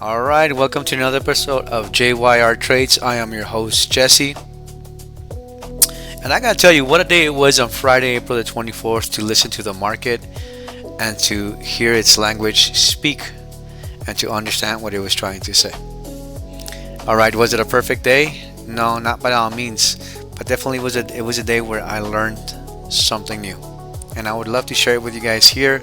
Alright, welcome to another episode of JYR Trades. I am your host, Jesse. And I gotta tell you what a day it was on Friday, April the 24th to listen to the market and to hear its language speak and to understand what it was trying to say. Alright, was it a perfect day? No, not by all means. But definitely it was a day where I learned something new. And I would love to share it with you guys here,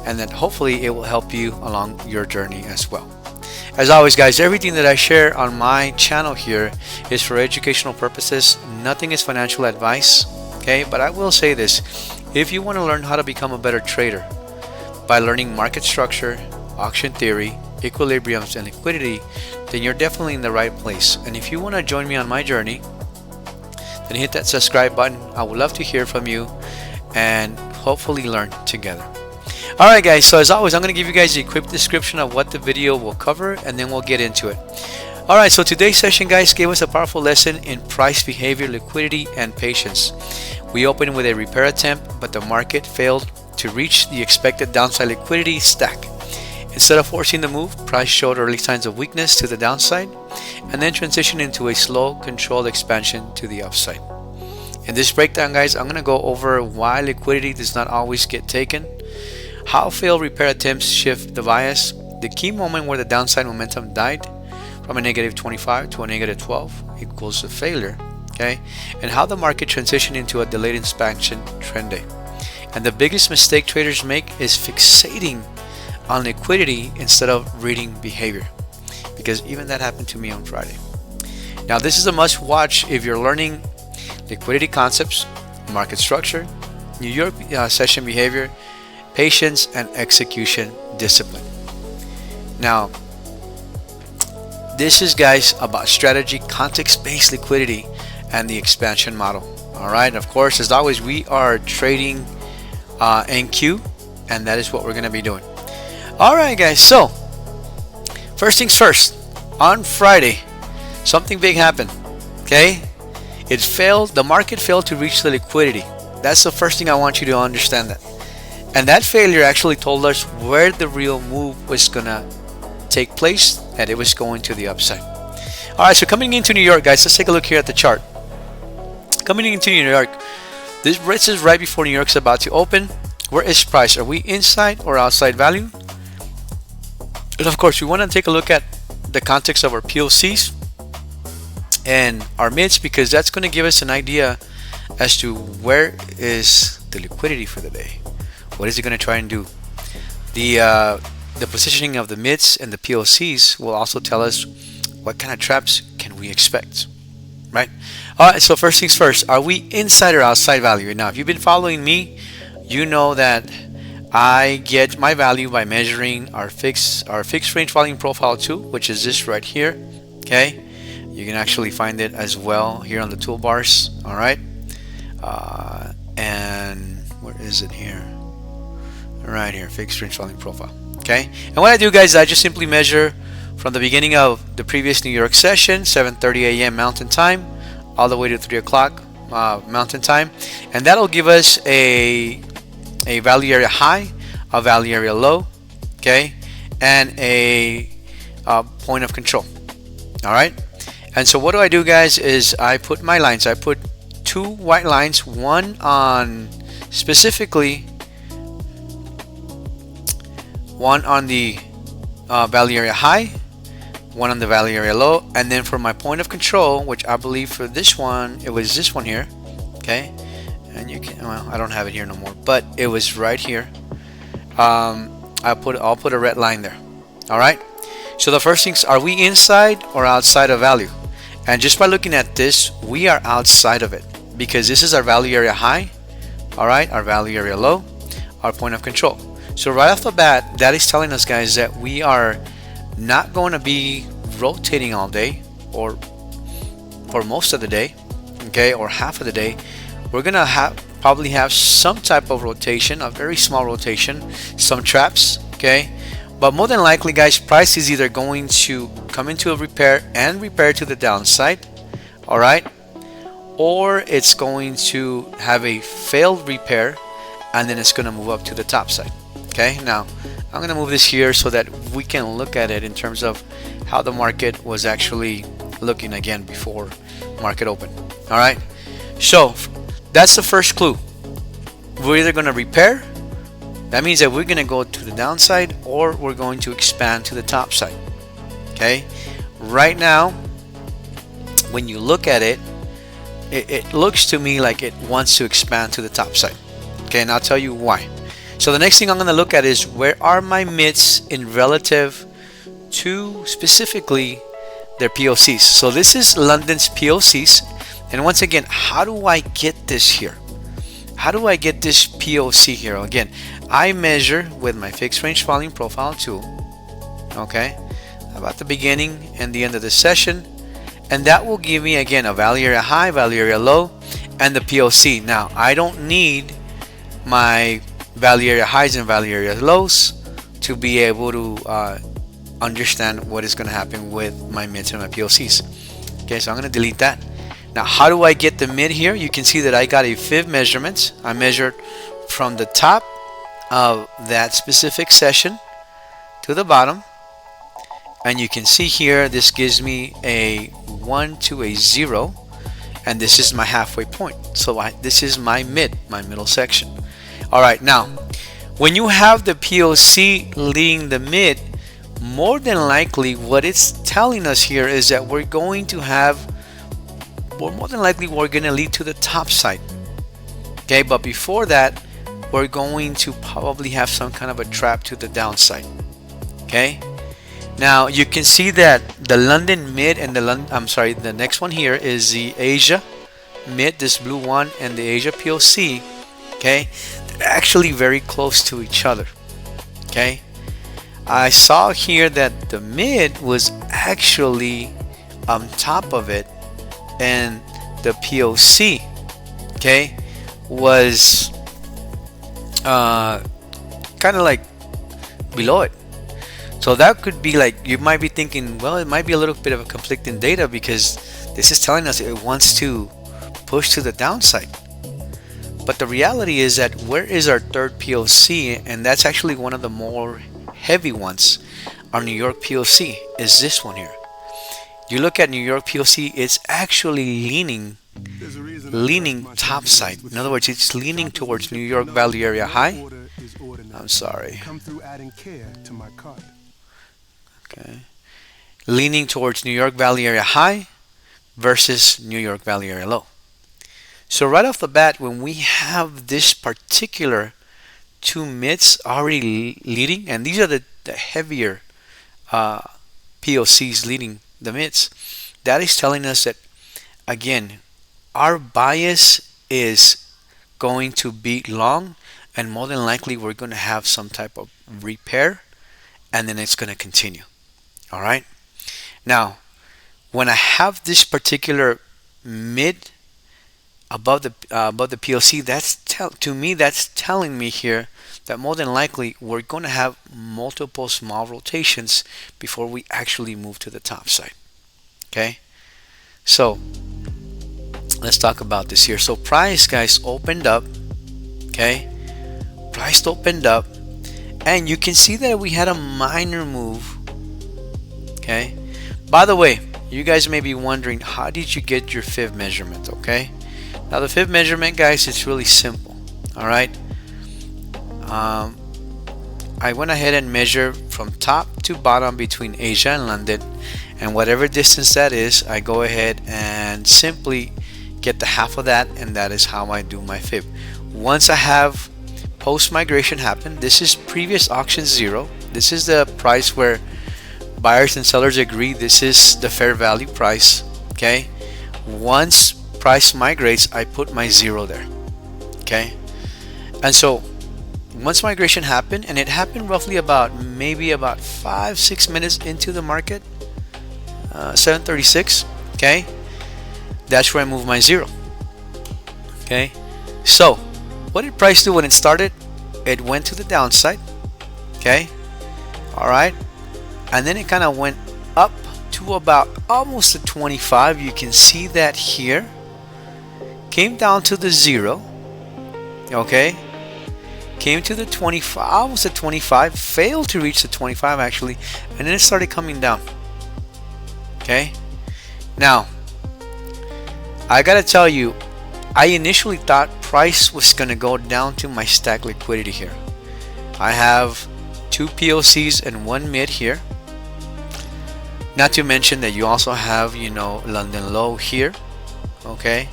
and that hopefully it will help you along your journey as well. As always, guys, everything that I share on my channel here is for educational purposes. Nothing is financial advice, okay? But I will say this: if you want to learn how to become a better trader by learning market structure, auction theory, equilibriums, and liquidity, then you're definitely in the right place. And if you want to join me on my journey, then hit that subscribe button. I would love to hear from you and hopefully learn together. Alright guys, so as always, I'm going to give you guys a quick description of what the video will cover, and then we'll get into it. Alright, so today's session, guys, gave us a powerful lesson in price behavior, liquidity, and patience. We opened with a repair attempt, but the market failed to reach the expected downside liquidity stack. Instead of forcing the move, price showed early signs of weakness to the downside and then transitioned into a slow, controlled expansion to the upside. In this breakdown, guys, I'm going to go over why liquidity does not always get taken, how failed repair attempts shift the bias, the key moment where the downside momentum died from a negative 25 to a negative 12 equals a failure, okay, and how the market transitioned into a delayed expansion trend day. And the biggest mistake traders make is fixating on liquidity instead of reading behavior, because even that happened to me on Friday. Now, this is a must watch if you're learning liquidity concepts, market structure, New York session behavior, patience, and execution discipline. Now, this is, guys, about strategy, context-based liquidity, and the expansion model. All right, of course, as always, we are trading NQ, and that is what we're going to be doing. All right, guys, so first things first, on Friday, something big happened, okay? It failed, the market failed to reach the liquidity. That's the first thing I want you to understand that. And that failure actually told us where the real move was gonna take place, and it was going to the upside. All right, so coming into New York, guys, let's take a look here at the chart. Coming into New York, this is right before New York's about to open. Where is price? Are we inside or outside value? And of course, we want to take a look at the context of our POCs and our mids, because that's going to give us an idea as to where is the liquidity for the day. What is it going to try and do? The positioning of the mids and the POCs will also tell us what kind of traps can we expect, right? All right, so first things first, are we inside or outside value? Now, if you've been following me, you know that I get my value by measuring our fixed range volume profile tool, which is this right here, okay? You can actually find it as well here on the toolbars. All right, and where is it here? Right here, fixed range volume profile. Okay, and what I do, guys, is I just simply measure from the beginning of the previous New York session, 7:30 a.m. Mountain Time, all the way to 3 o'clock Mountain Time, and that'll give us a value area high, a value area low, okay, and a point of control. All right. And so what do I do, guys, is I put my lines. I put two white lines, one on specifically, one on the value area high, one on the value area low, and then for my point of control, which I believe for this one, it was this one here, okay? And you can, well, I don't have it here no more, but it was right here. I'll put a red line there. All right. So the first things, are we inside or outside of value? And just by looking at this, we are outside of it, because this is our value area high, all right, our value area low, our point of control. So right off the bat, that is telling us, guys, that we are not going to be rotating all day or for most of the day, okay, or half of the day. We're going to probably have some type of rotation, a very small rotation, some traps, okay. But more than likely, guys, price is either going to come into a repair and repair to the downside, all right, or it's going to have a failed repair and then it's going to move up to the top side. Okay, now I'm gonna move this here so that we can look at it in terms of how the market was actually looking again before market open. All right, so that's the first clue. We're either gonna repair, that means that we're gonna go to the downside, or we're going to expand to the top side. Okay, right now when you look at it, it looks to me like it wants to expand to the top side. Okay, and I'll tell you why. So the next thing I'm going to look at is, where are my mids in relative to specifically their POCs. So this is London's POCs, and once again, how do I get this here? How do I get this POC here? Again, I measure with my fixed range volume profile tool, okay, about the beginning and the end of the session, and that will give me again a value area high, value area low, and the POC. Now I don't need my value area highs and value area lows to be able to understand what is going to happen with my mids and my POCs. Okay, so I'm going to delete that. Now, how do I get the mid here? You can see that I got a fib measurement. I measured from the top of that specific session to the bottom, and you can see here this gives me a 1 to a 0, and this is my halfway point. So this is my mid, my middle section. All right, now when you have the POC leading the mid, more than likely what it's telling us here is that we're going to have, or more than likely we're going to lead to the top side. Okay, but before that we're going to probably have some kind of a trap to the downside. Okay, now you can see that the London mid and the next one here is the Asia mid, this blue one, and the Asia POC. Okay, they're actually very close to each other. Okay, I saw here that the mid was actually on top of it, and the POC, okay, was kind of like below it. So that could be like, you might be thinking, well, it might be a little bit of a conflicting data, because this is telling us it wants to push to the downside. But the reality is that, where is our third POC? And that's actually one of the more heavy ones. Our New York POC is this one here. You look at New York POC, it's actually leaning topside. In other words, it's leaning towards New York value area high. I'm sorry. Okay. Leaning towards New York value area high versus New York value area low. So right off the bat, when we have this particular two mids already leading, and these are the heavier POCs leading the mids, that is telling us that, again, our bias is going to be long, and more than likely we're going to have some type of repair, and then it's going to continue. All right, now when I have this particular mid above the POC, that's telling me here that more than likely we're going to have multiple small rotations before we actually move to the top side. Okay, so let's talk about this here. So price, guys, opened up. Okay, price opened up, and you can see that we had a minor move. Okay, by the way, you guys may be wondering, how did you get your fib measurement? Okay, now the fib measurement, guys, it's really simple. All right, I went ahead and measured from top to bottom between Asia and London, and whatever distance that is, I go ahead and simply get the half of that, and that is how I do my fib. Once I have post migration happen, this is previous auction 0. This is the price where buyers and sellers agree. This is the fair value price. Okay, once price migrates, I put my 0 there. Okay, and so once migration happened, and it happened roughly maybe about 5-6 minutes into the market, 7:36. Okay, that's where I move my 0. Okay, so what did price do when it started? It went to the downside. Okay, all right, and then it kind of went up to about almost the 25. You can see that here. Came down to the 0. Okay, came to the 25, was at 25, failed to reach the 25 actually, and then it started coming down. Okay, now I gotta tell you, I initially thought price was gonna go down to my stack liquidity here. I have 2 POCs and 1 mid here. Not to mention that you also have, you know, London low here. Okay,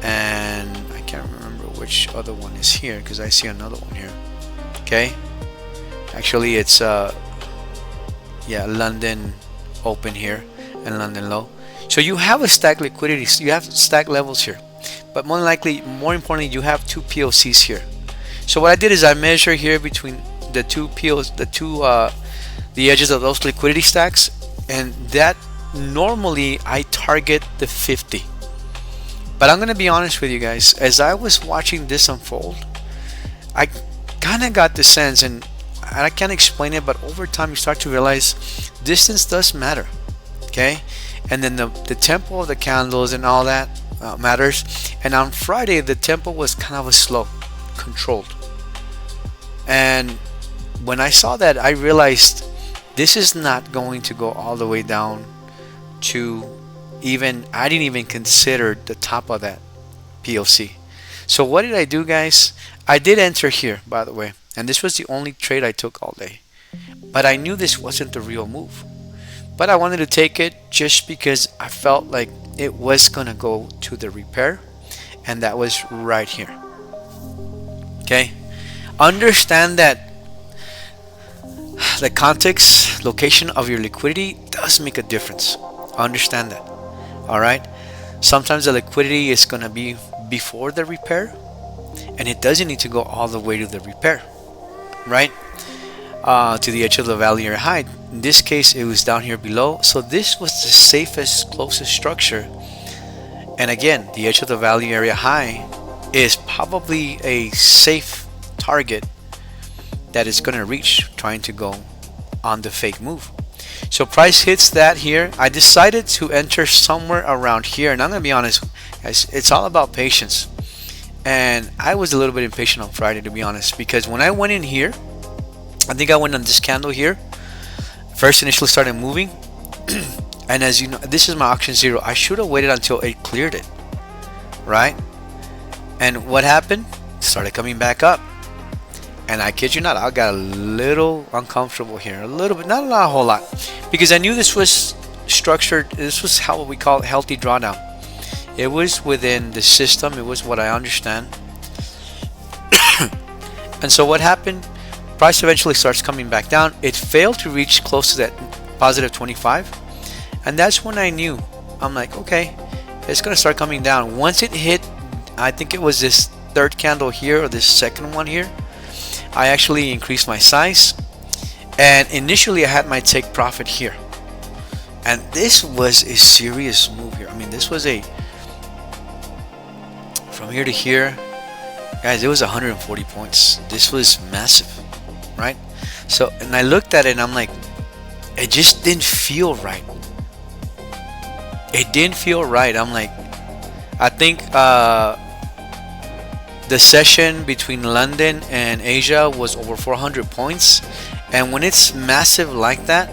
and I can't remember which other one is here because I see another one here. Okay, actually it's yeah, London open here and London low. So you have a stack liquidity, so you have stack levels here, but more likely, more importantly, you have 2 POCs here. So what I did is I measure here between the 2 POs, the edges of those liquidity stacks, and that normally I target the 50. But I'm gonna be honest with you guys, as I was watching this unfold, I kind of got the sense, and I can't explain it, but over time you start to realize distance does matter. Okay, and then the tempo of the candles and all that matters. And on Friday the tempo was kind of a slow, controlled, and when I saw that, I realized this is not going to go all the way down to even, I didn't even consider the top of that POC. So what did I do, guys? I did enter here, by the way, and this was the only trade I took all day, but I knew this wasn't the real move, but I wanted to take it just because I felt like it was gonna go to the repair, and that was right here. Okay, understand that the context, location of your liquidity does make a difference. Understand that. All right, sometimes the liquidity is going to be before the repair, and it doesn't need to go all the way to the repair, right, to the edge of the value area high. In this case it was down here below, so this was the safest, closest structure. And again, the edge of the value area high is probably a safe target that is going to reach, trying to go on the fake move. So price hits that here. I decided to enter somewhere around here, and I'm gonna be honest, guys, it's all about patience. And I was a little bit impatient on Friday, to be honest, because when I went in here, I think I went on this candle here first, initially started moving and as you know, this is my auction zero. I should have waited until it cleared it, right? And what happened? It started coming back up. And I kid you not, I got a little uncomfortable here, a little bit, not a whole lot, because I knew this was structured. This was how we call it healthy drawdown. It was within the system. It was what I understand. And so what happened? Price eventually starts coming back down. It failed to reach close to that positive 25, and that's when I knew. I'm like, okay, it's gonna start coming down. Once it hit, I think it was this third candle here or this second one here, I actually increased my size, and initially I had my take profit here, and this was a serious move here. I mean, this was a, from here to here, guys, it was 140 points. This was massive, right? So, and I looked at it and I'm like, it just didn't feel right. It didn't feel right. I'm like, I think the session between London and Asia was over 400 points, and when it's massive like that,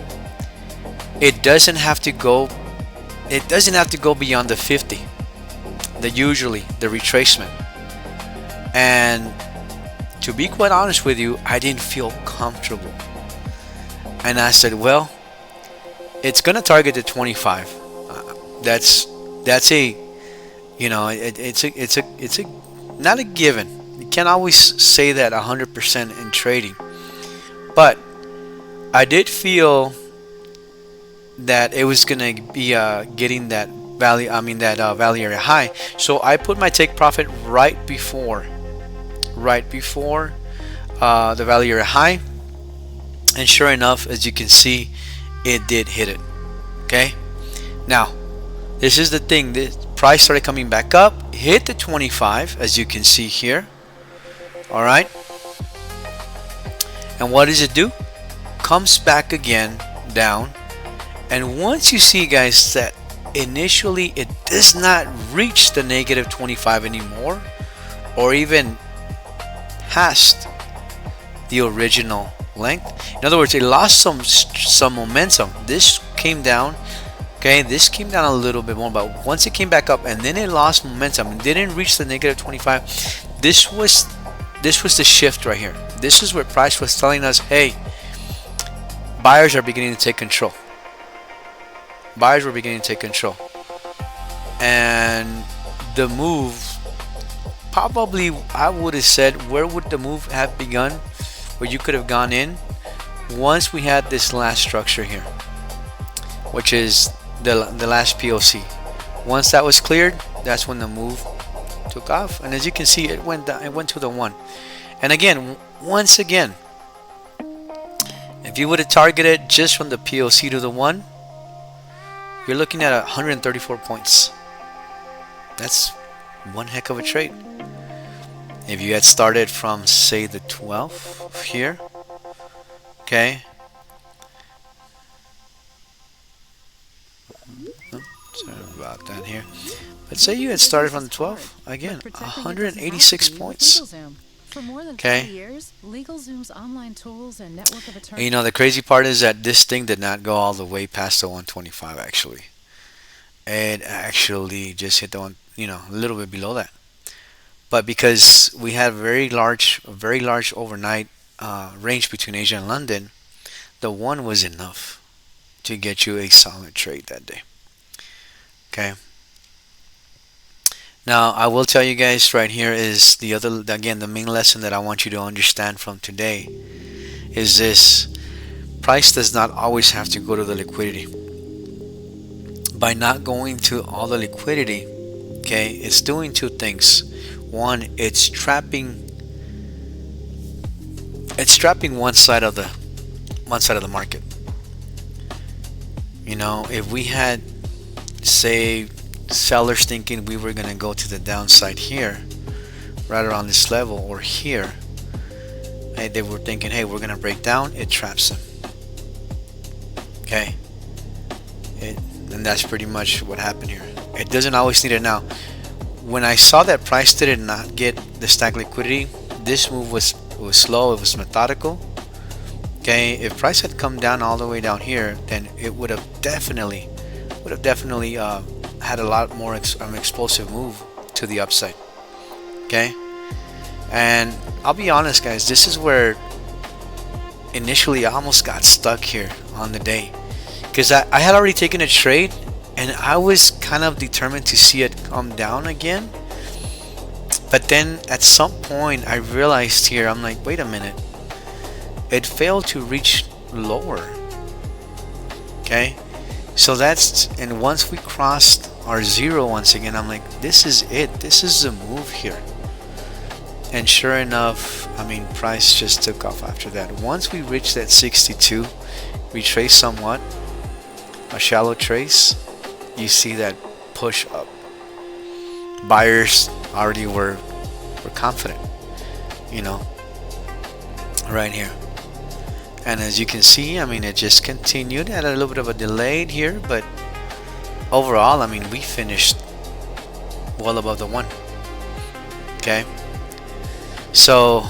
it doesn't have to go beyond the 50, usually the retracement. And to be quite honest with you, I didn't feel comfortable, and I said, well, it's gonna target the 25. That's a, you know, it's a not a given. You can't always say that 100% in trading, but I did feel that it was gonna be getting that value. I mean that value area high. So I put my take profit right before the value area high, and sure enough, as you can see, it did hit it. Okay, now this is the thing. The price started coming back up, hit the 25, as you can see here. All right, and what does it do? Comes back again down, and once you see, guys, that initially it does not reach the negative 25 anymore, or even past the original length. In other words, it lost some momentum. This came down. Okay, this came down a little bit more, but once it came back up and then it lost momentum and didn't reach the negative 25, this was the shift right here. This is where price was telling us, hey, buyers are beginning to take control. Buyers were beginning to take control. And the move, probably I would have said, where would the move have begun? Where you could have gone in once we had this last structure here, which is the last POC. Once that was cleared, that's when the move took off, and as you can see, it went down, it went to the 1. And again, once again, if you would have targeted just from the POC to the 1, you're looking at 134 points. That's one heck of a trade. If you had started from, say, the 12 here, okay, sorry about that here. But say you had started from the 12, again, 186 points. Okay. And you know, the crazy part is that this thing did not go all the way past the 125 actually. It actually just hit the one, you know, a little bit below that. But because we had a very large overnight range between Asia and London, the 1 was enough to get you a solid trade that day. Okay. Now I will tell you guys right here is the other, again, the main lesson that I want you to understand from today is this: price does not always have to go to the liquidity. By not going to all the liquidity, okay, it's doing two things. One, it's trapping one side of the market. You know, if we had, say, sellers thinking we were going to go to the downside here, right around this level, or here, hey, they were thinking, hey, we're going to break down, it traps them. Okay, and that's pretty much what happened here. It doesn't always need it. Now, when I saw that price did not get the stack liquidity, this move was slow, it was methodical. Okay, if price had come down all the way down here, then it would have definitely had a lot more explosive move to the upside. Okay, and I'll be honest, guys, this is where initially I almost got stuck here on the day, because I had already taken a trade and I was kind of determined to see it come down again. But then at some point I realized here, I'm like, wait a minute, it failed to reach lower. Okay, so that's, and once we crossed our 0 once again, I'm like, this is it, this is the move here. And sure enough, I mean, price just took off after that. Once we reached that 62, we traced somewhat, a shallow trace, you see that push up. Buyers already were confident, you know, right here. And as you can see, I mean, it just continued at a little bit of a delay here, but overall, I mean, we finished well above the 1. Okay, so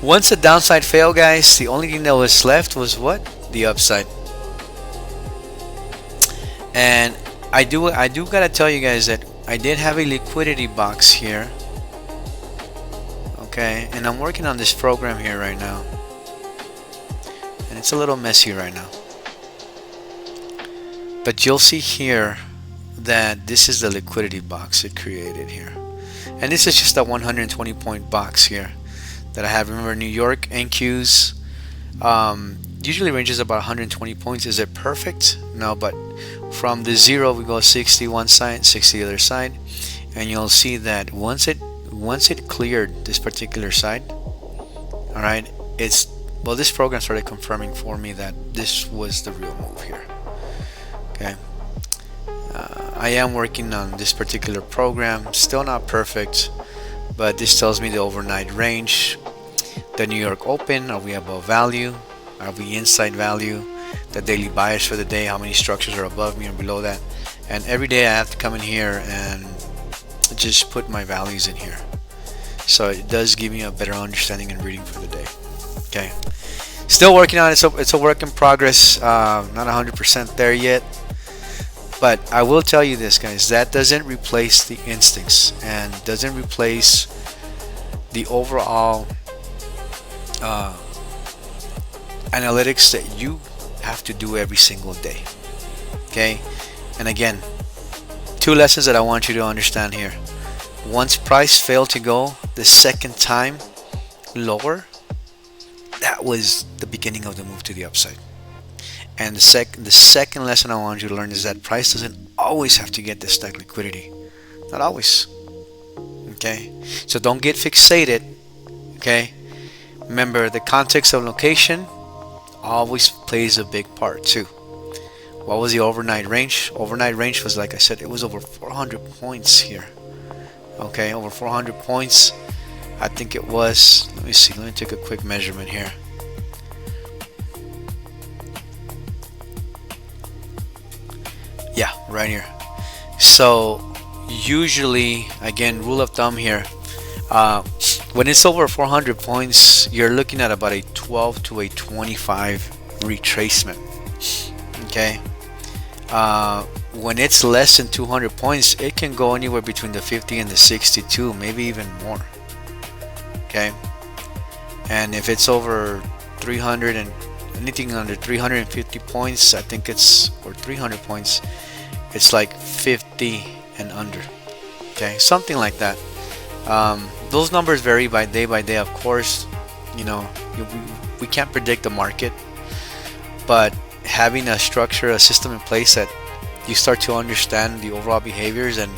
once the downside failed, guys, the only thing that was left was what? The upside. And I do gotta tell you guys that I did have a liquidity box here. Okay, and I'm working on this program here right now, and it's a little messy right now, but you'll see here that this is the liquidity box it created here, and this is just a 120 point box here that I have. Remember, New York NQs usually ranges about 120 points. Is it perfect? No, but from the 0 we go 60 one side, 60 the other side, and you'll see that once it cleared this particular side, all right, this program started confirming for me that this was the real move here. Okay, I am working on this particular program, still not perfect, but this tells me the overnight range, the New York open, are we above value, are we inside value, the daily bias for the day, how many structures are above me and below that. And every day I have to come in here and just put my values in here. So it does give me a better understanding and reading for the day. Okay. Still working on it. It's a work in progress. Not 100% there yet. But I will tell you this, guys. That doesn't replace the instincts and doesn't replace the overall uh, analytics that you have to do every single day. Okay. And again, two lessons that I want you to understand here. Once price failed to go the second time lower, that was the beginning of the move to the upside. And the second lesson I want you to learn is that price doesn't always have to get this stack liquidity. Not always. Okay? So don't get fixated. Okay? Remember, the context of location always plays a big part too. What was the overnight range? Overnight range was, like I said, it was over 400 points here. Okay, over 400 points. I think it was, let me see, let me take a quick measurement here. Yeah, right here. So usually, again, rule of thumb here, when it's over 400 points, you're looking at about a 12 to a 25 retracement. Okay. When it's less than 200 points, it can go anywhere between the 50 and the 62, maybe even more. Okay. And if it's over 300 and anything under 350 points, I think it's, or 300 points, it's like 50 and under. Okay, something like that. Those numbers vary by day, of course. You know, we can't predict the market, but having a structure, a system in place that you start to understand the overall behaviors and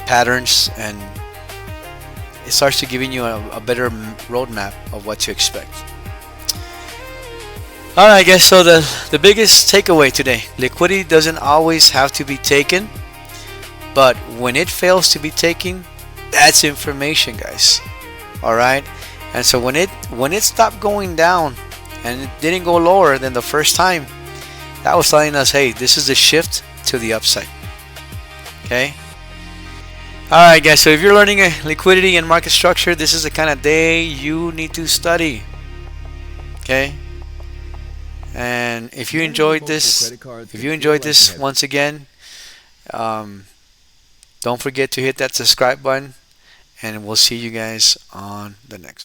patterns, and it starts to giving you a better roadmap of what to expect. Alright guys, so the biggest takeaway today, liquidity doesn't always have to be taken, but when it fails to be taken, that's information, guys. Alright, and so when it stopped going down and it didn't go lower than the first time, that was telling us, hey, this is the shift to the upside. Okay. Alright guys, so if you're learning liquidity and market structure, this is the kind of day you need to study. Okay. And if you enjoyed this, once again, don't forget to hit that subscribe button, and we'll see you guys on the next.